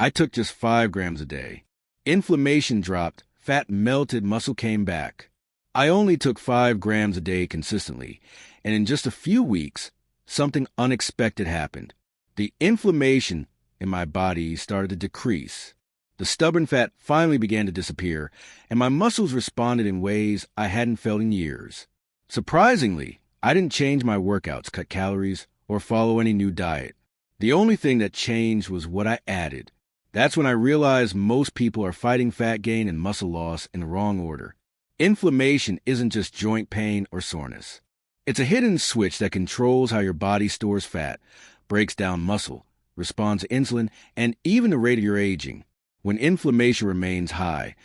I took just 5 grams a day. Inflammation dropped, fat melted, muscle came back. I only took 5 grams a day consistently, and in just a few weeks, something unexpected happened. The inflammation in my body started to decrease. The stubborn fat finally began to disappear, and my muscles responded in ways I hadn't felt in years. Surprisingly, I didn't change my workouts, cut calories, or follow any new diet. The only thing that changed was what I added. That's when I realized most people are fighting fat gain and muscle loss in the wrong order. Inflammation isn't just joint pain or soreness. It's a hidden switch that controls how your body stores fat, breaks down muscle, responds to insulin, and even the rate of your aging. When inflammation remains high,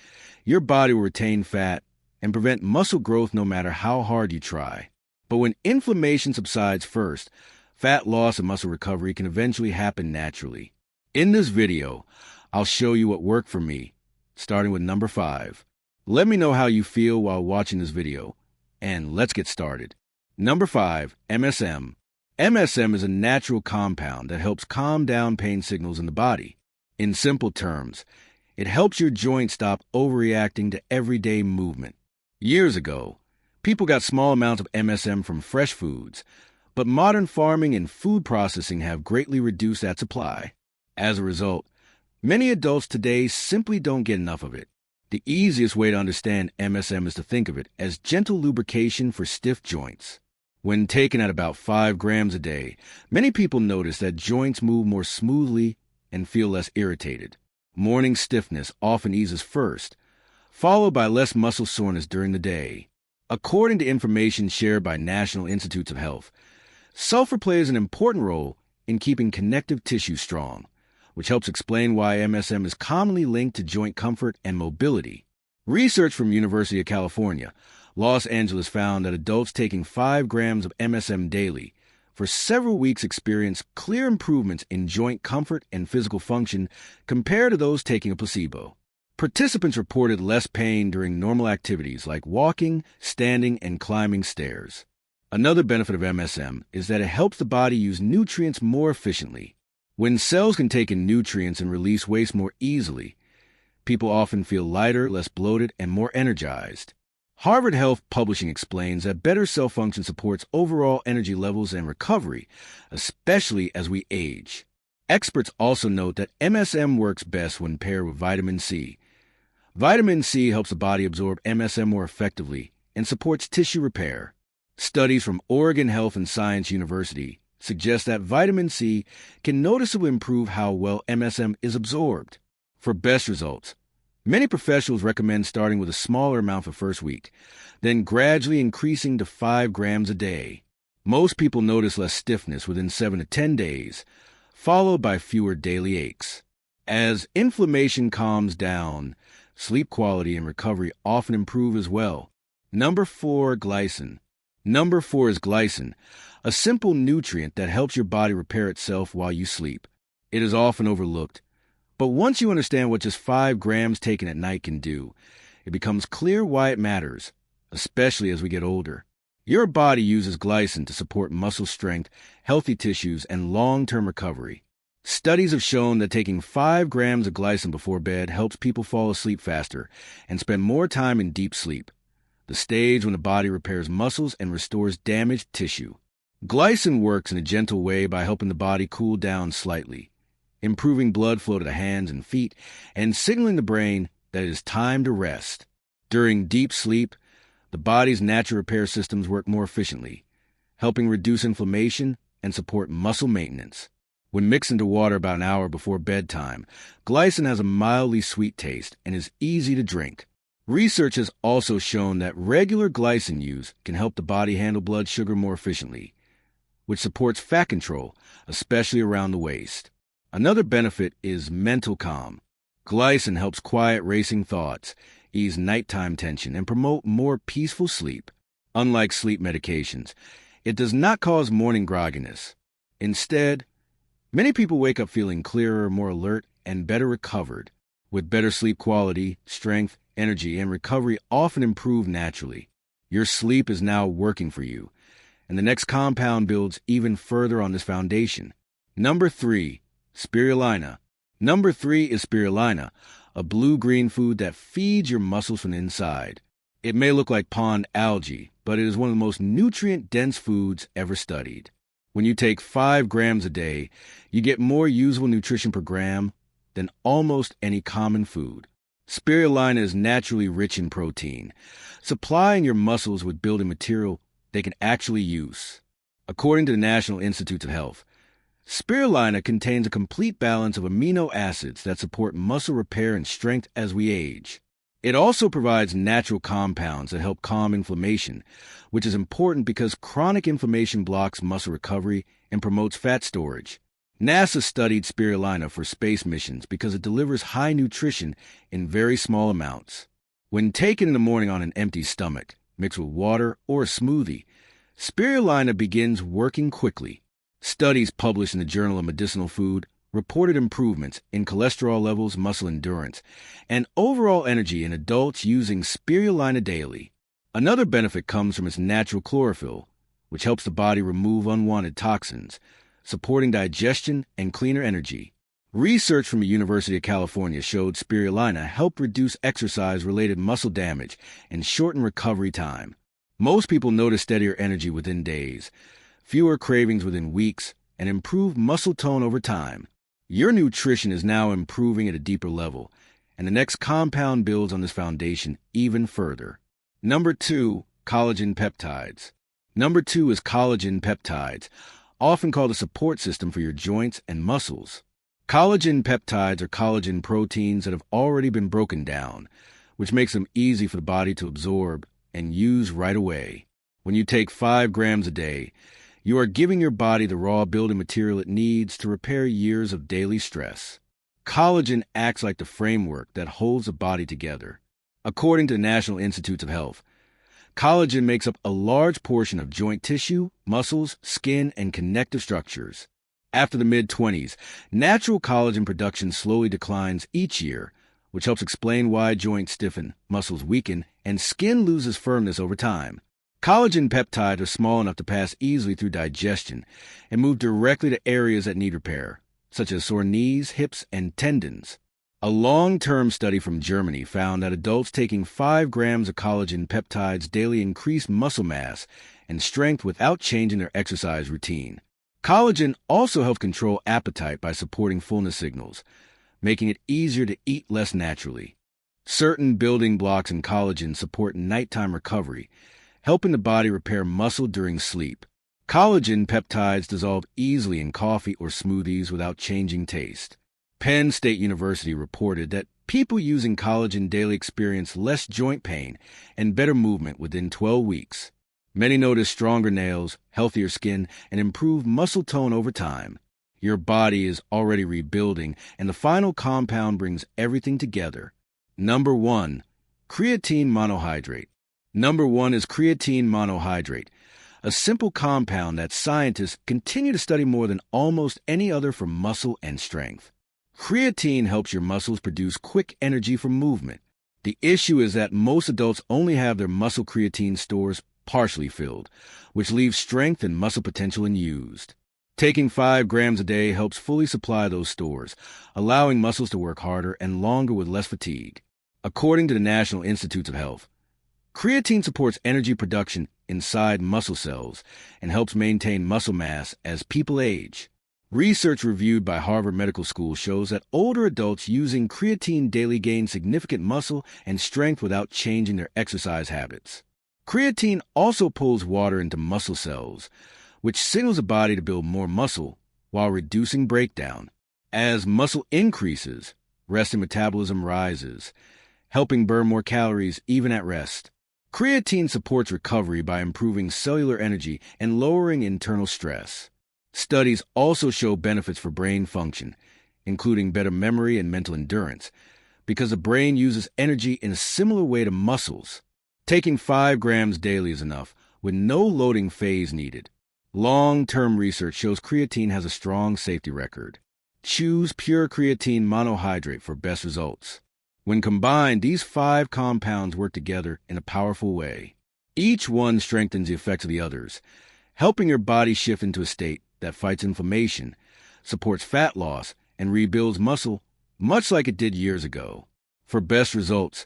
your body will retain fat and prevent muscle growth no matter how hard you try. But when inflammation subsides first, fat loss and muscle recovery can eventually happen naturally. In this video, I'll show you what worked for me, starting with number 5. Let me know how you feel while watching this video, and let's get started. Number 5, MSM. MSM is a natural compound that helps calm down pain signals in the body. In simple terms, it helps your joints stop overreacting to everyday movement. Years ago, people got small amounts of MSM from fresh foods, but modern farming and food processing have greatly reduced that supply. As a result, many adults today simply don't get enough of it. The easiest way to understand MSM is to think of it as gentle lubrication for stiff joints. When taken at about 5 grams a day, many people notice that joints move more smoothly and feel less irritated. Morning stiffness often eases first, followed by less muscle soreness during the day. According to information shared by National Institutes of Health, sulfur plays an important role in keeping connective tissue strong, which helps explain why MSM is commonly linked to joint comfort and mobility. Research from University of California, Los Angeles found that adults taking 5 grams of MSM daily for several weeks experienced clear improvements in joint comfort and physical function compared to those taking a placebo. Participants reported less pain during normal activities like walking, standing, and climbing stairs. Another benefit of MSM is that it helps the body use nutrients more efficiently. When cells can take in nutrients and release waste more easily, people often feel lighter, less bloated, and more energized. Harvard Health Publishing explains that better cell function supports overall energy levels and recovery, especially as we age. Experts also note that MSM works best when paired with vitamin C. Vitamin C helps the body absorb MSM more effectively and supports tissue repair. Studies from Oregon Health and Science University suggest that vitamin C can noticeably improve how well MSM is absorbed. For best results, many professionals recommend starting with a smaller amount for the first week, then gradually increasing to 5 grams a day. Most people notice less stiffness within 7 to 10 days, followed by fewer daily aches. As inflammation calms down, sleep quality and recovery often improve as well. Number 4, glycine. Number 4 is glycine, a simple nutrient that helps your body repair itself while you sleep. It is often overlooked, but once you understand what just 5 grams taken at night can do, it becomes clear why it matters, especially as we get older. Your body uses glycine to support muscle strength, healthy tissues, and long-term recovery. Studies have shown that taking 5 grams of glycine before bed helps people fall asleep faster and spend more time in deep sleep, the stage when the body repairs muscles and restores damaged tissue. Glycine works in a gentle way by helping the body cool down slightly, improving blood flow to the hands and feet, and signaling the brain that it is time to rest. During deep sleep, the body's natural repair systems work more efficiently, helping reduce inflammation and support muscle maintenance. When mixed into water about an hour before bedtime, glycine has a mildly sweet taste and is easy to drink. Research has also shown that regular glycine use can help the body handle blood sugar more efficiently, which supports fat control, especially around the waist. Another benefit is mental calm. Glycine helps quiet racing thoughts, ease nighttime tension, and promote more peaceful sleep. Unlike sleep medications, it does not cause morning grogginess. Instead, many people wake up feeling clearer, more alert, and better recovered. With better sleep quality, strength, energy, and recovery often improve naturally. Your sleep is now working for you, and the next compound builds even further on this foundation. Number 3, spirulina. Number 3 is spirulina, a blue-green food that feeds your muscles from the inside. It may look like pond algae, but it is one of the most nutrient-dense foods ever studied. When you take 5 grams a day, you get more usable nutrition per gram than almost any common food. Spirulina is naturally rich in protein, supplying your muscles with building material they can actually use. According to the National Institutes of Health, spirulina contains a complete balance of amino acids that support muscle repair and strength as we age. It also provides natural compounds that help calm inflammation, which is important because chronic inflammation blocks muscle recovery and promotes fat storage. NASA studied spirulina for space missions because it delivers high nutrition in very small amounts. When taken in the morning on an empty stomach, mixed with water or a smoothie, spirulina begins working quickly. Studies published in the Journal of Medicinal Food reported improvements in cholesterol levels, muscle endurance, and overall energy in adults using spirulina daily. Another benefit comes from its natural chlorophyll, which helps the body remove unwanted toxins, supporting digestion and cleaner energy. Research from the University of California showed spirulina helped reduce exercise-related muscle damage and shorten recovery time. Most people notice steadier energy within days, fewer cravings within weeks, and improved muscle tone over time. Your nutrition is now improving at a deeper level, and the next compound builds on this foundation even further. Number 2, collagen peptides. Number 2 is collagen peptides, often called a support system for your joints and muscles. Collagen peptides are collagen proteins that have already been broken down, which makes them easy for the body to absorb and use right away. When you take 5 grams a day, you are giving your body the raw building material it needs to repair years of daily stress. Collagen acts like the framework that holds the body together. According to the National Institutes of Health, collagen makes up a large portion of joint tissue, muscles, skin, and connective structures. After the mid-20s, natural collagen production slowly declines each year, which helps explain why joints stiffen, muscles weaken, and skin loses firmness over time. Collagen peptides are small enough to pass easily through digestion and move directly to areas that need repair, such as sore knees, hips, and tendons. A long-term study from Germany found that adults taking 5 grams of collagen peptides daily increased muscle mass and strength without changing their exercise routine. Collagen also helps control appetite by supporting fullness signals, making it easier to eat less naturally. Certain building blocks in collagen support nighttime recovery, helping the body repair muscle during sleep. Collagen peptides dissolve easily in coffee or smoothies without changing taste. Penn State University reported that people using collagen daily experience less joint pain and better movement within 12 weeks. Many notice stronger nails, healthier skin, and improved muscle tone over time. Your body is already rebuilding, and the final compound brings everything together. Number 1, creatine monohydrate. Number 1 is creatine monohydrate, a simple compound that scientists continue to study more than almost any other for muscle and strength. Creatine helps your muscles produce quick energy for movement. The issue is that most adults only have their muscle creatine stores partially filled, which leaves strength and muscle potential unused. Taking 5 grams a day helps fully supply those stores, allowing muscles to work harder and longer with less fatigue. According to the National Institutes of Health, creatine supports energy production inside muscle cells and helps maintain muscle mass as people age. Research reviewed by Harvard Medical School shows that older adults using creatine daily gain significant muscle and strength without changing their exercise habits. Creatine also pulls water into muscle cells, which signals the body to build more muscle while reducing breakdown. As muscle increases, resting metabolism rises, helping burn more calories even at rest. Creatine supports recovery by improving cellular energy and lowering internal stress. Studies also show benefits for brain function, including better memory and mental endurance, because the brain uses energy in a similar way to muscles. Taking 5 grams daily is enough, with no loading phase needed. Long-term research shows creatine has a strong safety record. Choose pure creatine monohydrate for best results. When combined, these 5 compounds work together in a powerful way. Each one strengthens the effects of the others, helping your body shift into a state that fights inflammation, supports fat loss, and rebuilds muscle much like it did years ago. For best results,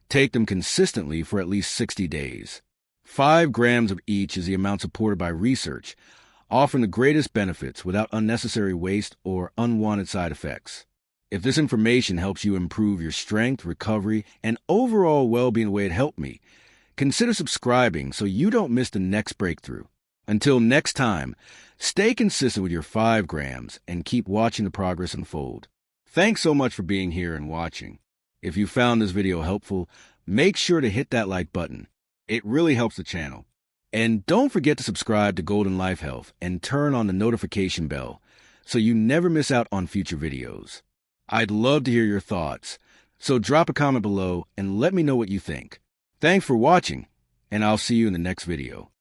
take them consistently for at least 60 days. 5 grams of each is the amount supported by research, offering the greatest benefits without unnecessary waste or unwanted side effects. If this information helps you improve your strength, recovery, and overall well-being the way it helped me, consider subscribing so you don't miss the next breakthrough. Until next time, stay consistent with your 5 grams and keep watching the progress unfold. Thanks so much for being here and watching. If you found this video helpful, make sure to hit that like button. It really helps the channel. And don't forget to subscribe to Golden Life Health and turn on the notification bell so you never miss out on future videos. I'd love to hear your thoughts, so drop a comment below and let me know what you think. Thanks for watching, and I'll see you in the next video.